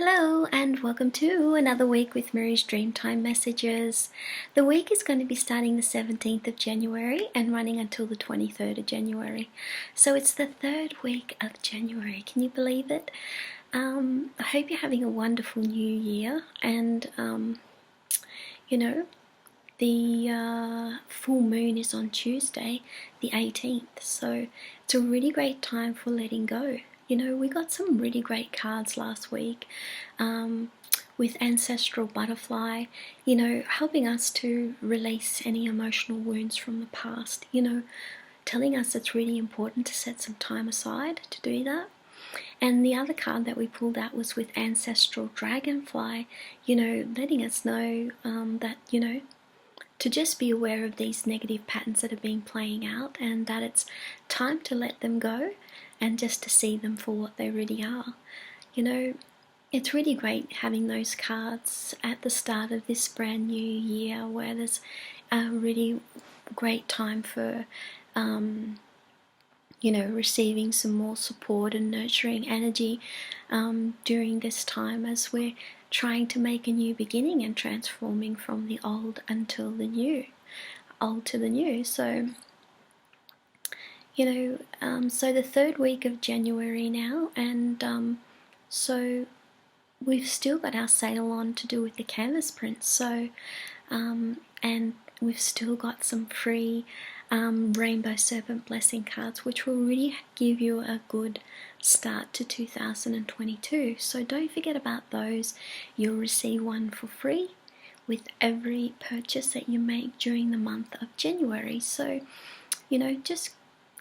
Hello and welcome to another week with Mary's Dreamtime messages. The week is going to be starting the 17th of January and running until the 23rd of January. So it's the third week of January. Can you believe it? I hope you're having a wonderful new year and the full moon is on Tuesday, the 18th. So it's a really great time for letting go. You know, we got some really great cards last week with Ancestral Butterfly, you know, helping us to release any emotional wounds from the past, you know, telling us it's really important to set some time aside to do that. And the other card that we pulled out was with Ancestral Dragonfly, you know, letting us know that, you know, to just be aware of these negative patterns that have been playing out and that it's time to let them go and just to see them for what they really are. You know, it's really great having those cards at the start of this brand new year where there's a really great time for, you know, receiving some more support and nurturing energy during this time as we're trying to make a new beginning and transforming from the old until the new, old to the new. So, you know, so the third week of January now, and so we've still got our sale on to do with the canvas prints. So, and we've still got some free Rainbow Serpent Blessing cards, which will really give you a good start to 2022. So don't forget about those. You'll receive one for free with every purchase that you make during the month of January. So, you know, just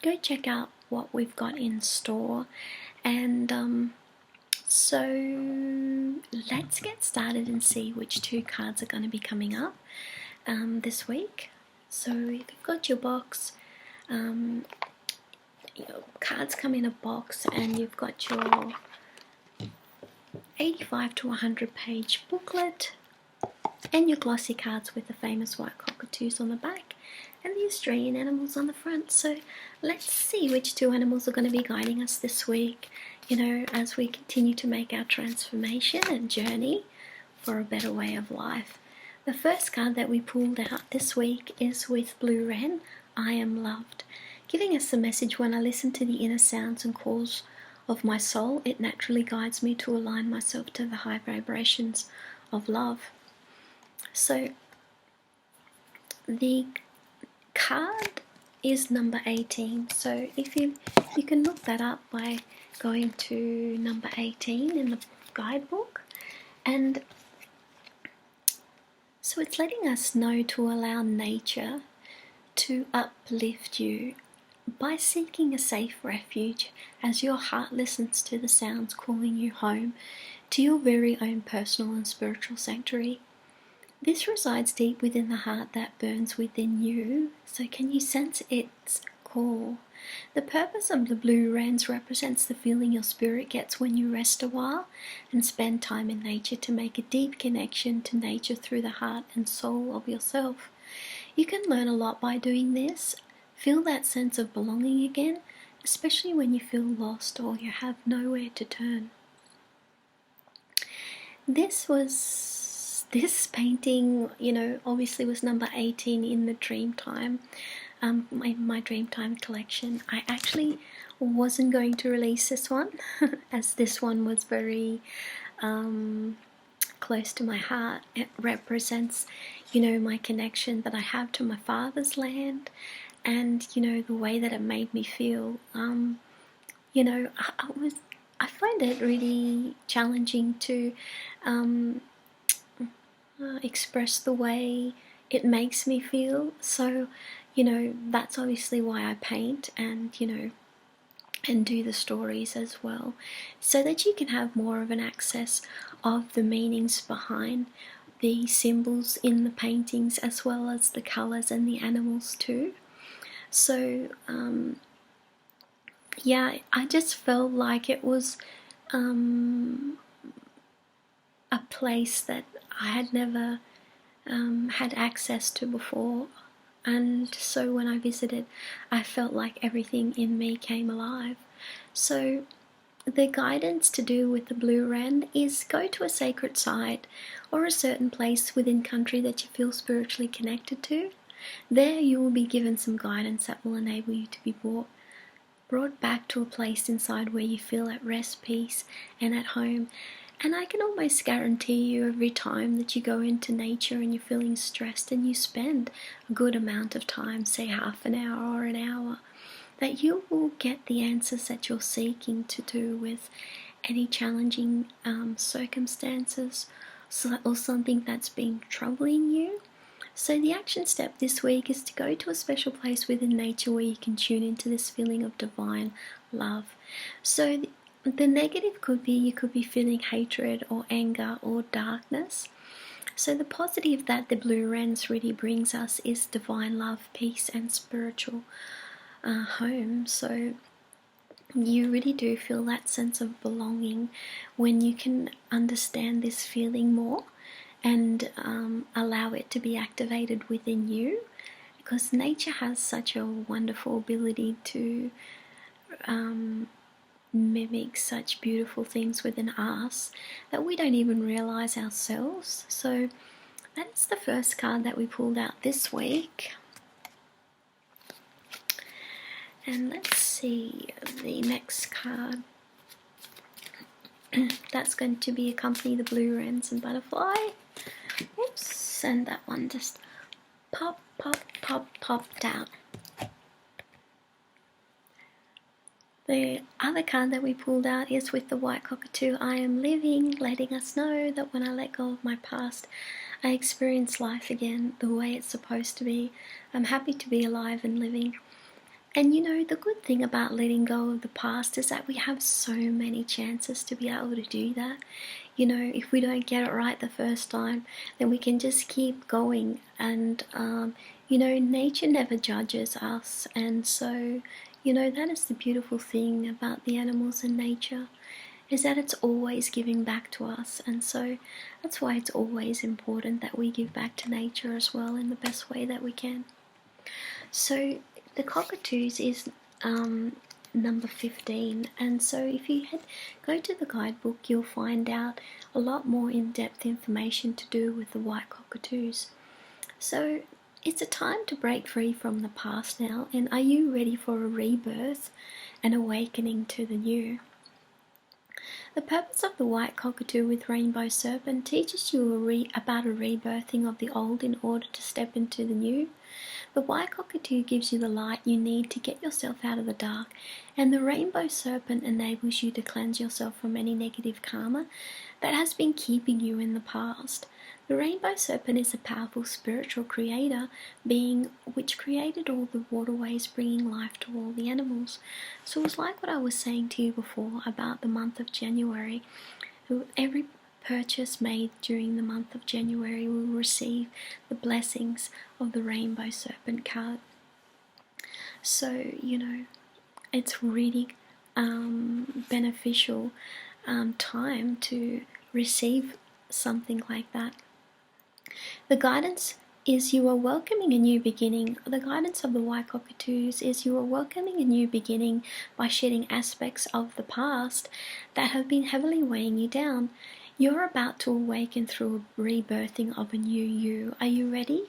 go check out what we've got in store. And so let's get started and see which two cards are going to be coming up this week. So if you've got your box, your cards come in a box and you've got your 85 to 100 page booklet and your glossy cards with the famous white cockatoos on the back and the Australian animals on the front. So let's see which two animals are going to be guiding us this week, you know, as we continue to make our transformation and journey for a better way of life. The first card that we pulled out this week is with WREN, I Am Loved, giving us the message: when I listen to the inner sounds and calls of my soul, it naturally guides me to align myself to the high vibrations of love. So the card is number 18. So if you can look that up by going to number 18 in the guidebook. And so it's letting us know to allow nature to uplift you by seeking a safe refuge as your heart listens to the sounds calling you home to your very own personal and spiritual sanctuary. This resides deep within the heart that burns within you, so can you sense its call? The purpose of the blue wrens represents the feeling your spirit gets when you rest a while and spend time in nature to make a deep connection to nature through the heart and soul of yourself. You can learn a lot by doing this. Feel that sense of belonging again, especially when you feel lost or you have nowhere to turn. This painting, you know, obviously was number 18 in the Dreamtime, my Dreamtime collection. I actually wasn't going to release this one as this one was very close to my heart. It represents, you know, my connection that I have to my father's land and, you know, the way that it made me feel. You know, I find it really challenging to express the way it makes me feel. So, you know, that's obviously why I paint and, you know, and do the stories as well, so that you can have more of an access of the meanings behind the symbols in the paintings as well as the colours and the animals too. So yeah, I just felt like it was a place that I had never had access to before, and so when I visited I felt like everything in me came alive. So the guidance to do with the blue wren is go to a sacred site or a certain place within country that you feel spiritually connected to. There you will be given some guidance that will enable you to be brought back to a place inside where you feel at rest, peace, and at home. And I can almost guarantee you every time that you go into nature and you're feeling stressed and you spend a good amount of time, say half an hour or an hour, that you will get the answers that you're seeking to do with any challenging circumstances or something that's been troubling you. So the action step this week is to go to a special place within nature where you can tune into this feeling of divine love. So the negative could be you could be feeling hatred or anger or darkness. So the positive that the blue wrens really brings us is divine love, peace, and spiritual home. So you really do feel that sense of belonging when you can understand this feeling more and allow it to be activated within you, because nature has such a wonderful ability to mimic such beautiful things within us that we don't even realize ourselves. So that's the first card that we pulled out this week. And let's see the next card. That's going to be accompany the blue wrens and butterfly. Oops, and that one just popped out. The other card that we pulled out is with the white cockatoo. I am living, letting us know that when I let go of my past, I experience life again the way it's supposed to be. I'm happy to be alive and living. And you know, the good thing about letting go of the past is that we have so many chances to be able to do that. You know, if we don't get it right the first time, then we can just keep going. And, you know, nature never judges us. And so, you know, that is the beautiful thing about the animals and nature, is that it's always giving back to us. And so that's why it's always important that we give back to nature as well in the best way that we can. So the cockatoos is number 15, and so if you go to the guidebook, you'll find out a lot more in-depth information to do with the white cockatoos. So it's a time to break free from the past now, and are you ready for a rebirth and awakening to the new? The purpose of the white cockatoo with rainbow serpent teaches you about a rebirthing of the old in order to step into the new. The white cockatoo gives you the light you need to get yourself out of the dark, and the rainbow serpent enables you to cleanse yourself from any negative karma that has been keeping you in the past. The rainbow serpent is a powerful spiritual creator being which created all the waterways, bringing life to all the animals. So it's like what I was saying to you before about the month of January. Every purchase made during the month of January will receive the blessings of the rainbow serpent card. So, you know, it's really beneficial time to receive something like that. The guidance is you are welcoming a new beginning. The guidance of the white cockatoos is you are welcoming a new beginning by shedding aspects of the past that have been heavily weighing you down. You're about to awaken through a rebirthing of a new you. Are you ready?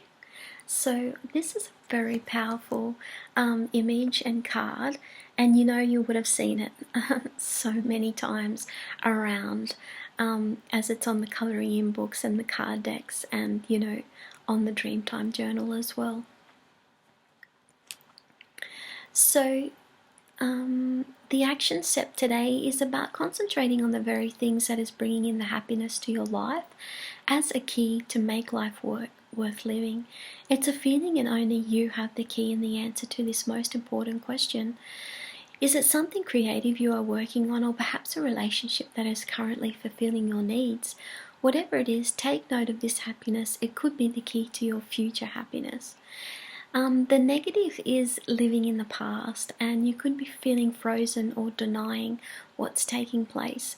So this is a very powerful image and card, and you know you would have seen it so many times around as it's on the colouring in books and the card decks, and you know on the Dreamtime journal as well. So the action step today is about concentrating on the very things that is bringing in the happiness to your life as a key to make life worth living. It's a feeling, and only you have the key and the answer to this most important question. Is it something creative you are working on, or perhaps a relationship that is currently fulfilling your needs? Whatever it is, take note of this happiness. It could be the key to your future happiness. The negative is living in the past, and you could be feeling frozen or denying what's taking place.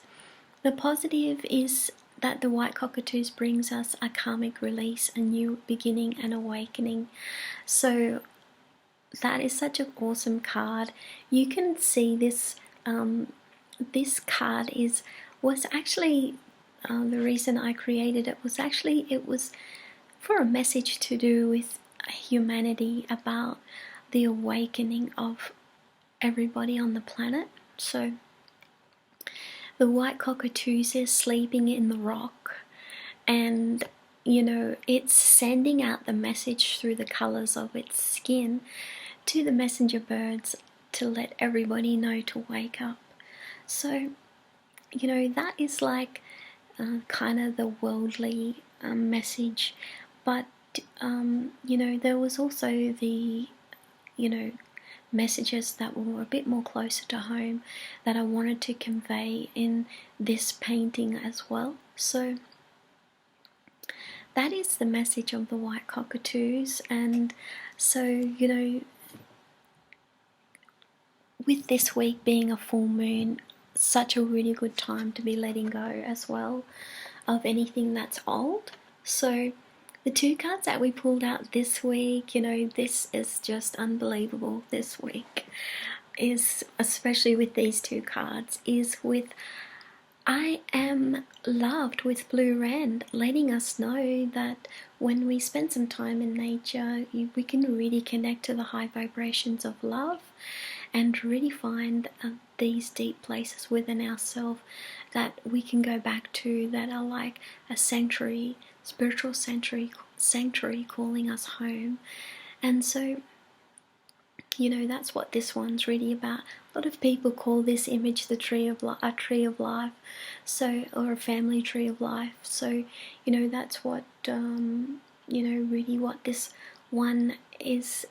The positive is that the white cockatoos brings us a karmic release, a new beginning and awakening. So that is such an awesome card. You can see this this card was actually the reason I created it was actually for a message to do with humanity, about the awakening of everybody on the planet. So the white cockatoos is sleeping in the rock, and you know, it's sending out the message through the colors of its skin to the messenger birds to let everybody know to wake up. So, you know, that is like kind of the worldly message, but you know, there was also the, you know, messages that were a bit more closer to home that I wanted to convey in this painting as well. So that is the message of the white cockatoos. And so, you know, with this week being a full moon, such a really good time to be letting go as well of anything that's old. So the two cards that we pulled out this week, you know, this is just unbelievable this week, is, especially with these two cards, is with I am loved with blue WREN, letting us know that when we spend some time in nature, we can really connect to the high vibrations of love and really find these deep places within ourselves that we can go back to, that are like a sanctuary, spiritual sanctuary calling us home. And so, you know, that's what this one's really about. A lot of people call this image the tree of a tree of life, so, or a family tree of life. So, you know, that's what you know, really what this one is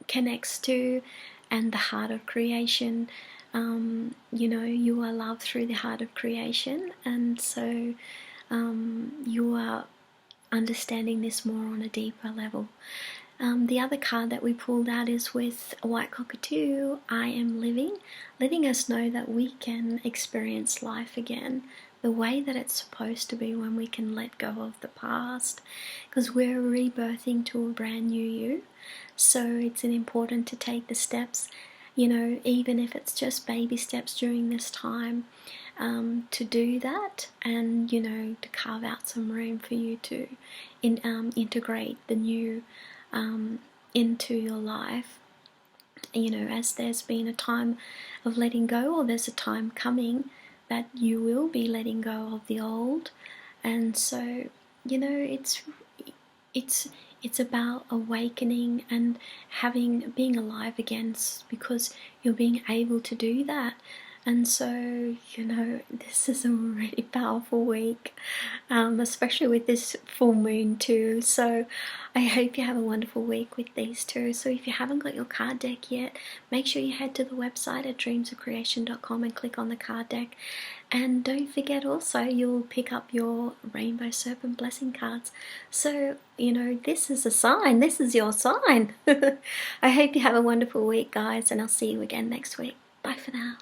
connects to, and the heart of creation. You know, you are loved through the heart of creation, and so you are understanding this more on a deeper level. The other card that we pulled out is with a white cockatoo, I am living, letting us know that we can experience life again the way that it's supposed to be when we can let go of the past, because we're rebirthing to a brand new you. So it's important to take the steps, you know, even if it's just baby steps during this time, to do that, and, you know, to carve out some room for you to integrate the new into your life. You know, as there's been a time of letting go, or there's a time coming that you will be letting go of the old. And so, you know, it's about awakening and being alive again, because you're being able to do that. And so, you know, this is a really powerful week, especially with this full moon too. So I hope you have a wonderful week with these two. So if you haven't got your card deck yet, make sure you head to the website at dreamsofcreation.com and click on the card deck. And don't forget also, you'll pick up your Rainbow Serpent Blessing cards. So, you know, this is a sign. This is your sign. I hope you have a wonderful week, guys, and I'll see you again next week. Bye for now.